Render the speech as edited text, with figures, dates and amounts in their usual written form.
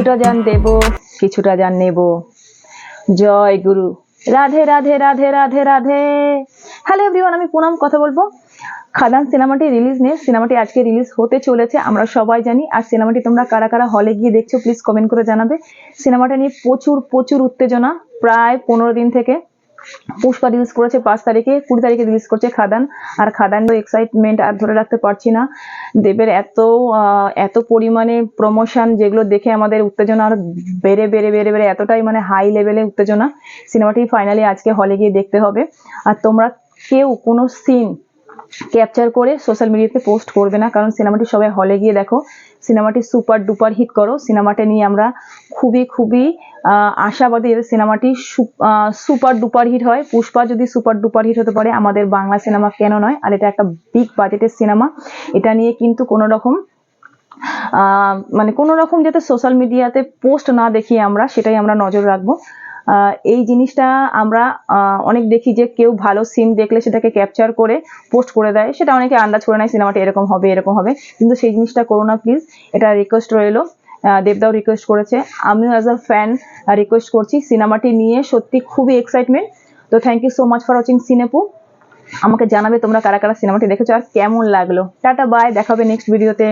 কিছুটা জান দেব, কিছুটা জান নেব। জয় গুরু। রাধে রাধে রাধে রাধে রাধে। হ্যালো এভরিওয়ান, আমি পুনম কথা বলবো খাদান সিনেমাটি রিলিজ নিয়ে। সিনেমাটি আজকে রিলিজ হতে চলেছে, আমরা সবাই জানি। আর সিনেমাটি তোমরা কারা কারা হলে গিয়ে দেখছো প্লিজ কমেন্ট করে জানাবে। সিনেমাটা নিয়ে প্রচুর প্রচুর উত্তেজনা, প্রায় 15 দিন থেকে। পুষ্পা রিলিজ করেছে 5 তারিখে, 20 তারিখে রিলিজ করছে খাদান। আর খাদান এক্সাইটমেন্ট আর ধরে রাখতে পারছি না। দেবের এত পরিমাণে প্রমোশন, যেগুলো দেখে আমাদের উত্তেজনা আর বেড়ে বেড়ে বেড়ে বেড়ে এতটাই মানে হাই লেভেলে উত্তেজনা। সিনেমাটি ফাইনালি আজকে হলে গিয়ে দেখতে হবে। আর তোমরা কেউ কোনো সিন ক্যাপচার করে সোশ্যাল মিডিয়াতে পোস্ট করবে না, কারণ সিনেমাটি সবাই হলে গিয়ে দেখো। সিনেমাটি সুপার ডুপার হিট করো। সিনেমাটা নিয়ে আমরা খুবই খুবই আশাবাদী সিনেমাটি সুপার ডুপার হিট হয়। পুষ্পা যদি সুপার ডুপার হিট হতে পারে, আমাদের বাংলা সিনেমা কেন নয়? আর এটা একটা বিগ বাজেটের সিনেমা। এটা নিয়ে কিন্তু কোনো রকম কোনো রকম যাতে সোশ্যাল মিডিয়াতে পোস্ট না দেখি আমরা, সেটাই আমরা নজর রাখবো। এই জিনিসটা আমরা অনেক দেখি যে কেউ ভালো সিন দেখলে সেটাকে ক্যাপচার করে পোস্ট করে দেয়, সেটা অনেকে আন্দাজ করে নেয় সিনেমাটা এরকম হবে এরকম হবে, কিন্তু সেই জিনিসটা করো না প্লিজ। এটা রিকোয়েস্ট রইলো। দেবদাও রিকোয়েস্ট করেছে, আমিও অ্যাজ আ ফ্যান রিকোয়েস্ট করছি। সিনেমাটি নিয়ে সত্যি খুবই এক্সাইটমেন্ট। তো thank you so much for watching সিনেপু। আমাকে জানাবে তোমরা কারা কারা সিনেমাটি দেখেছো আর কেমন লাগলো। টাটা বাই, দেখাবে নেক্সট ভিডিওতে।